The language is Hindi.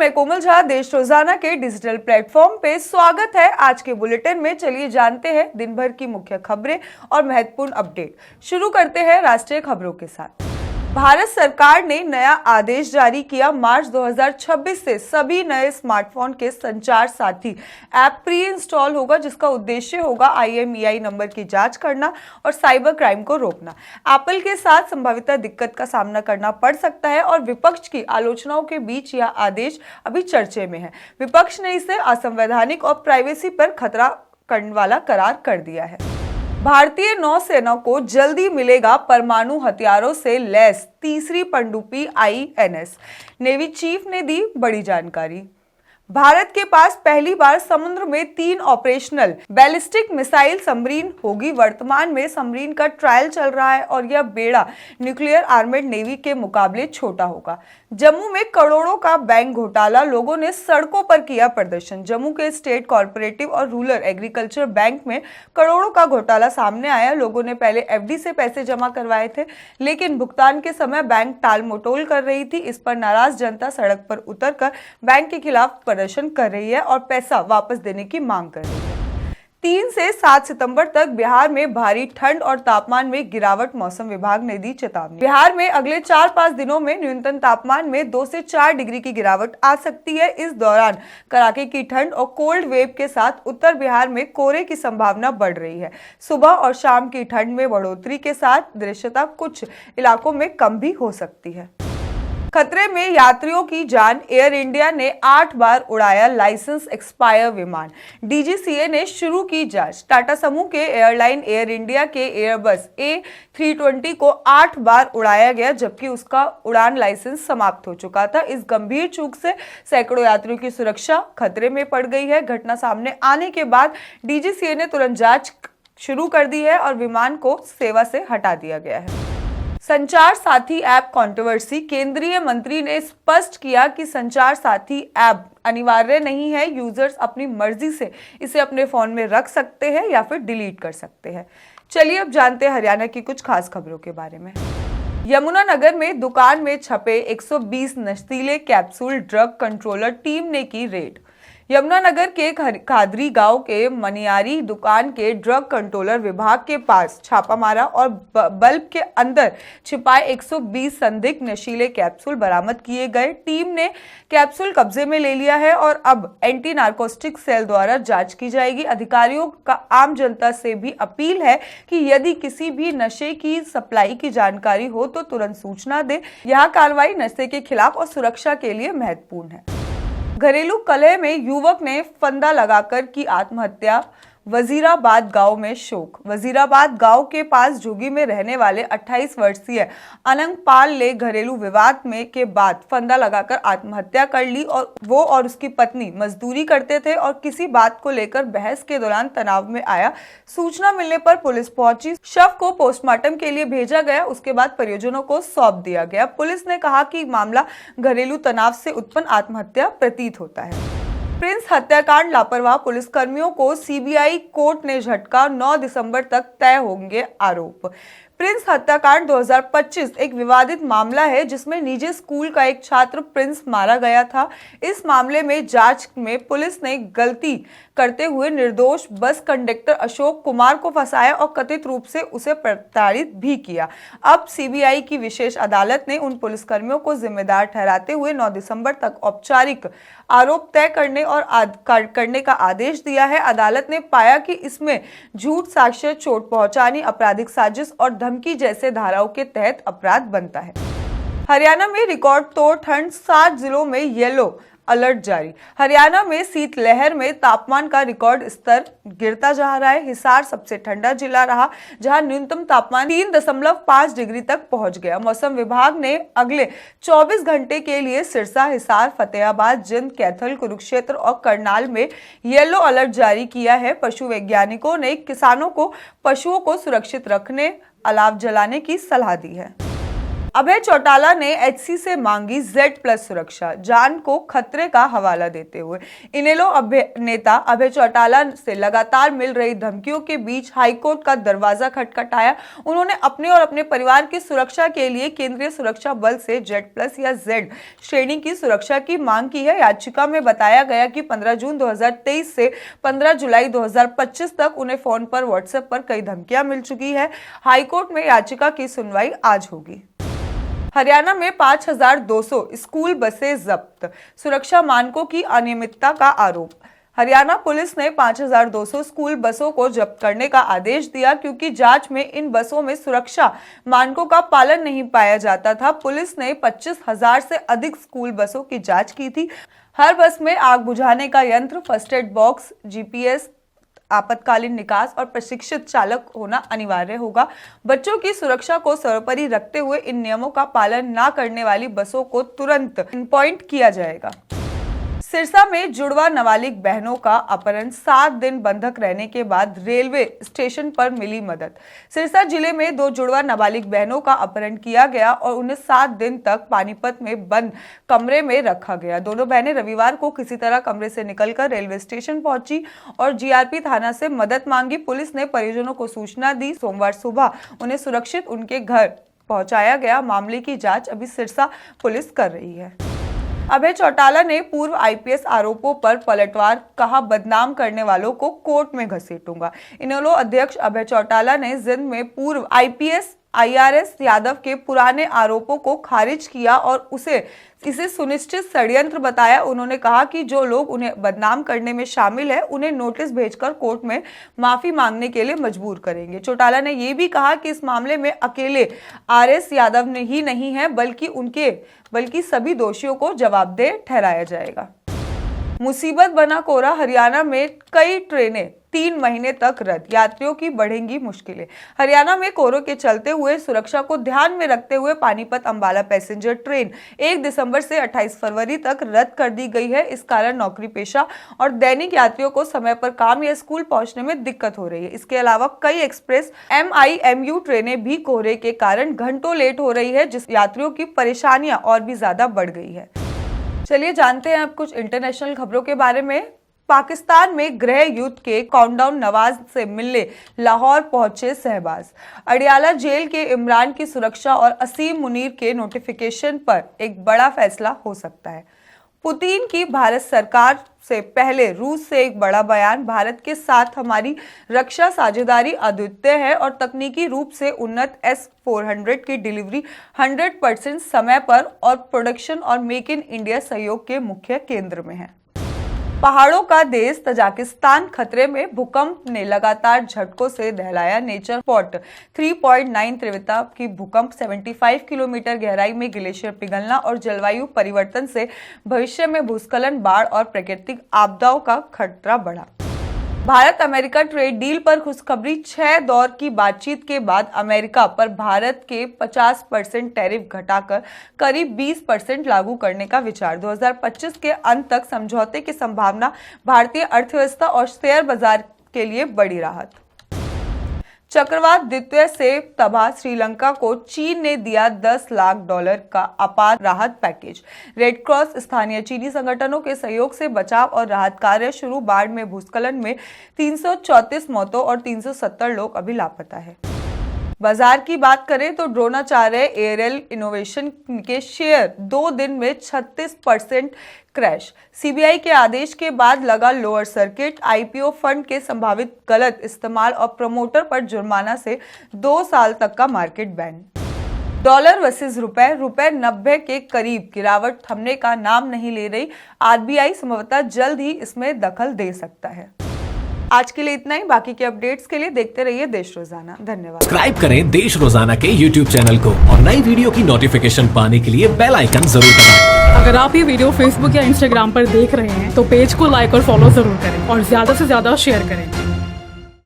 मैं कोमल झा, देश रोजाना के डिजिटल प्लेटफॉर्म पे स्वागत है। आज के बुलेटिन में चलिए जानते हैं दिन भर की मुख्य खबरें और महत्वपूर्ण अपडेट। शुरू करते हैं राष्ट्रीय खबरों के साथ। भारत सरकार ने नया आदेश जारी किया। मार्च 2026 से सभी नए स्मार्टफोन के संचार साथी ऐप प्री इंस्टॉल होगा, जिसका उद्देश्य होगा IMEI नंबर की जांच करना और साइबर क्राइम को रोकना। एप्पल के साथ संभावित दिक्कत का सामना करना पड़ सकता है और विपक्ष की आलोचनाओं के बीच यह आदेश अभी चर्चे में है। विपक्ष ने इसे असंवैधानिक और प्राइवेसी पर खतरा करने वाला करार कर दिया है। भारतीय नौसेना को जल्दी मिलेगा परमाणु हथियारों से लैस तीसरी पनडुब्बी INS। नेवी चीफ ने दी बड़ी जानकारी। भारत के पास पहली बार समुद्र में 3 ऑपरेशनल बैलिस्टिक मिसाइल सबमरीन होगी। वर्तमान में सबमरीन का ट्रायल चल रहा है और यह बेड़ा न्यूक्लियर आर्मेड नेवी के मुकाबले छोटा होगा। जम्मू में करोड़ों का बैंक घोटाला, लोगों ने सड़कों पर किया प्रदर्शन। जम्मू के स्टेट कोऑपरेटिव और रूरल एग्रीकल्चर बैंक में करोड़ों का घोटाला सामने आया। लोगों ने पहले FD से पैसे जमा करवाए थे, लेकिन भुगतान के समय बैंक टाल मटोल कर रही थी। इस पर नाराज जनता सड़क पर उतरकर बैंक के खिलाफ प्रदर्शन कर रही है और पैसा वापस देने की मांग कर रही है। 3 से 7 सितंबर तक बिहार में भारी ठंड और तापमान में गिरावट, मौसम विभाग ने दी चेतावनी। बिहार में अगले 4-5 दिनों में न्यूनतम तापमान में 2 से 4 डिग्री की गिरावट आ सकती है। इस दौरान कड़ाके की ठंड और कोल्ड वेव के साथ उत्तर बिहार में कोहरे की संभावना बढ़ रही है। सुबह और शाम की ठंड में बढ़ोतरी के साथ दृश्यता कुछ इलाकों में कम भी हो सकती है। खतरे में यात्रियों की जान, एयर इंडिया ने 8 बार उड़ाया लाइसेंस एक्सपायर विमान। DGCA ने शुरू की जांच। टाटा समूह के एयरलाइन एयर इंडिया के एयरबस A320 को 8 बार उड़ाया गया, जबकि उसका उड़ान लाइसेंस समाप्त हो चुका था। इस गंभीर चूक से सैकड़ों यात्रियों की सुरक्षा खतरे में पड़ गई है। घटना सामने आने के बाद DGCA ने तुरंत जांच शुरू कर दी है और विमान को सेवा से हटा दिया गया है। संचार साथी ऐप कंट्रोवर्सी। केंद्रीय मंत्री ने स्पष्ट किया कि संचार साथी ऐप अनिवार्य नहीं है। यूजर्स अपनी मर्जी से इसे अपने फोन में रख सकते हैं या फिर डिलीट कर सकते हैं। चलिए अब जानते हैं हरियाणा की कुछ खास खबरों के बारे में। यमुनानगर में दुकान में छपे 120 नशीले कैप्सूल, ड्रग कंट्रोलर टीम ने की रेड। यमुनानगर के खादरी गांव के मनियारी दुकान के ड्रग कंट्रोलर विभाग के पास छापा मारा और बल्ब के अंदर छिपाए 120 संदिग्ध नशीले कैप्सूल बरामद किए गए। टीम ने कैप्सूल कब्जे में ले लिया है और अब एंटी नार्कोटिक सेल द्वारा जांच की जाएगी। अधिकारियों का आम जनता से भी अपील है कि यदि किसी भी नशे की सप्लाई की जानकारी हो तो तुरंत सूचना दे। यह कार्रवाई नशे के खिलाफ और सुरक्षा के लिए महत्वपूर्ण है। घरेलू कलह में युवक ने फंदा लगाकर की आत्महत्या। वजीराबाद गांव में शोक। वजीराबाद गांव के पास झुग्गी में रहने वाले 28 वर्षीय अनंग पाल ने घरेलू विवाद में के बाद फंदा लगाकर आत्महत्या कर ली और वो और उसकी पत्नी मजदूरी करते थे और किसी बात को लेकर बहस के दौरान तनाव में आया। सूचना मिलने पर पुलिस पहुंची। शव को पोस्टमार्टम के लिए भेजा गया। उसके बाद परिजनों को सौंप दिया गया। पुलिस ने कहा कि मामला घरेलू तनाव से उत्पन्न आत्महत्या प्रतीत होता है। प्रिंस हत्याकांड, लापरवाह पुलिसकर्मियों को CBI कोर्ट ने झटका। 9 दिसंबर तक तय होंगे आरोप। प्रिंस हत्याकांड 2025 एक विवादित मामला है जिसमें निजी स्कूल का एक छात्र प्रिंस मारा गया था। इस मामले में जांच में पुलिस ने गलती करते हुए निर्दोष बस कंडक्टर अशोक कुमार को फंसाया और कथित रूप से उसे प्रताड़ित भी किया। अब CBI की विशेष अदालत ने उन पुलिसकर्मियों को जिम्मेदार ठहराते हुए 9 दिसंबर तक औपचारिक आरोप तय करने का आदेश दिया है। अदालत ने पाया कि इसमें झूठ साक्ष्य, चोट पहुंचानी, आपराधिक साजिश और धमकी जैसे धाराओं के तहत अपराध बनता है। हरियाणा में रिकॉर्ड तोड़ ठंड, 7 जिलों में येलो अलर्ट जारी। हरियाणा में शीतलहर में तापमान का रिकॉर्ड स्तर गिरता जा रहा है। हिसार सबसे ठंडा जिला रहा, जहां न्यूनतम तापमान 3.5 डिग्री तक पहुंच गया। मौसम विभाग ने अगले 24 घंटे के लिए सिरसा, हिसार, फतेहाबाद, जिंद, कैथल, कुरुक्षेत्र और करनाल में येलो अलर्ट जारी किया है। पशु वैज्ञानिकों ने किसानों को पशुओं को सुरक्षित रखने, अलाव जलाने की सलाह दी है। अभय चौटाला ने एचसी से मांगी Z+ सुरक्षा, जान को खतरे का हवाला देते हुए इनेलो अभिनेता अभय चौटाला से लगातार मिल रही धमकियों के बीच हाईकोर्ट का दरवाजा खटखटाया। उन्होंने अपने और अपने परिवार की सुरक्षा के लिए केंद्रीय सुरक्षा बल से Z+ या Z श्रेणी की सुरक्षा की मांग की है। याचिका में बताया गया कि 15 जून 2023 से 15 जुलाई 2025 तक उन्हें फोन पर, व्हाट्सएप पर कई धमकियां मिल चुकी है। हाईकोर्ट में याचिका की सुनवाई आज होगी। हरियाणा में 5200 स्कूल बसें जब्त, सुरक्षा मानकों की अनियमितता का आरोप। हरियाणा पुलिस ने 5200 स्कूल बसों को जब्त करने का आदेश दिया क्योंकि जांच में इन बसों में सुरक्षा मानकों का पालन नहीं पाया जाता था। पुलिस ने 25,000 से अधिक स्कूल बसों की जांच की थी। हर बस में आग बुझाने का यंत्र, फर्स्ट एड बॉक्स, GPS, आपातकालीन निकास और प्रशिक्षित चालक होना अनिवार्य होगा। बच्चों की सुरक्षा को सर्वोपरि रखते हुए इन नियमों का पालन न करने वाली बसों को तुरंत पिनपॉइंट किया जाएगा। सिरसा में जुड़वा नाबालिग बहनों का अपहरण, 7 दिन बंधक रहने के बाद रेलवे स्टेशन पर मिली मदद। सिरसा जिले में 2 जुड़वा नाबालिग बहनों का अपहरण किया गया और उन्हें 7 दिन तक पानीपत में बंद कमरे में रखा गया। दोनों बहनें रविवार को किसी तरह कमरे से निकलकर रेलवे स्टेशन पहुंची और जीआरपी थाना से मदद मांगी। पुलिस ने परिजनों को सूचना दी। सोमवार सुबह उन्हें सुरक्षित उनके घर पहुंचाया गया। मामले की जांच अभी सिरसा पुलिस कर रही है। अभय चौटाला ने पूर्व आईपीएस आरोपों पर पलटवार, कहा बदनाम करने वालों को कोर्ट में घसीटूंगा। इनेलो अध्यक्ष अभय चौटाला ने जिंद में पूर्व आईपीएस IRS यादव के पुराने आरोपों को खारिज किया और इसे सुनिश्चित षड्यंत्र बताया। उन्होंने कहा कि जो लोग उन्हें बदनाम करने में शामिल है उन्हें नोटिस भेजकर कोर्ट में माफी मांगने के लिए मजबूर करेंगे। चौटाला ने यह भी कहा कि इस मामले में अकेले RS यादव ने ही नहीं है बल्कि सभी दोषियों को जवाबदेह ठहराया जाएगा। मुसीबत बना कोहरा, हरियाणा में कई ट्रेनें 3 महीने तक रद्द, यात्रियों की बढ़ेंगी मुश्किलें। हरियाणा में कोहरे के चलते हुए सुरक्षा को ध्यान में रखते हुए पानीपत अंबाला पैसेंजर ट्रेन 1 दिसंबर से 28 फरवरी तक रद्द कर दी गई है। इस कारण नौकरी पेशा और दैनिक यात्रियों को समय पर काम या स्कूल पहुंचने में दिक्कत हो रही है। इसके अलावा कई एक्सप्रेस MIMU ट्रेनें भी कोहरे के कारण घंटों लेट हो रही है, जिस यात्रियों की परेशानियां और भी ज्यादा बढ़ गई है। चलिए जानते हैं अब कुछ इंटरनेशनल खबरों के बारे में। पाकिस्तान में गृह युद्ध के काउंटडाउन, नवाज से मिलने लाहौर पहुंचे शहबाज। अडियाला जेल के इमरान की सुरक्षा और असीम मुनीर के नोटिफिकेशन पर एक बड़ा फैसला हो सकता है। पुतिन की भारत सरकार से पहले रूस से एक बड़ा बयान, भारत के साथ हमारी रक्षा साझेदारी अद्वितीय है और तकनीकी रूप से उन्नत S-400 की डिलीवरी 100% समय पर और प्रोडक्शन और मेक इन इंडिया सहयोग के मुख्य केंद्र में है। पहाड़ों का देश तजाकिस्तान खतरे में, भूकंप ने लगातार झटकों से दहलाया। नेचर पॉट 3.9 तीव्रता की भूकंप, 75 किलोमीटर गहराई में ग्लेशियर पिघलना और जलवायु परिवर्तन से भविष्य में भूस्खलन, बाढ़ और प्राकृतिक आपदाओं का खतरा बढ़ा। भारत अमेरिका ट्रेड डील पर खुशखबरी, 6 दौर की बातचीत के बाद अमेरिका पर भारत के 50% टैरिफ घटाकर करीब 20% लागू करने का विचार। 2025 के अंत तक समझौते की संभावना, भारतीय अर्थव्यवस्था और शेयर बाजार के लिए बड़ी राहत। चक्रवात द्वितीय से तबाह श्रीलंका को चीन ने दिया $10 लाख का आपात राहत पैकेज। रेड क्रॉस, स्थानीय चीनी संगठनों के सहयोग से बचाव और राहत कार्य शुरू। बाढ़ में भूस्खलन में 334 मौतों और 370 लोग अभी लापता है। बाजार की बात करें तो द्रोणाचार्य एयरएल इनोवेशन के शेयर 2 दिन में 36% क्रैश। सीबीआई के आदेश के बाद लगा लोअर सर्किट। IPO फंड के संभावित गलत इस्तेमाल और प्रमोटर पर जुर्माना से 2 साल तक का मार्केट बैन। डॉलर वर्सेस रुपए, रुपए 90 के करीब गिरावट थमने का नाम नहीं ले रही। RBI संभवतः जल्द ही इसमें दखल दे सकता है। आज के लिए इतना ही। बाकी के अपडेट्स के लिए देखते रहिए देश रोजाना। धन्यवाद। सब्सक्राइब करें देश रोजाना के YouTube चैनल को और नई वीडियो की नोटिफिकेशन पाने के लिए बेल आइकन जरूर दबाएं। अगर आप ये वीडियो Facebook या Instagram पर देख रहे हैं तो पेज को लाइक और फॉलो जरूर करें और ज्यादा से ज्यादा शेयर करें।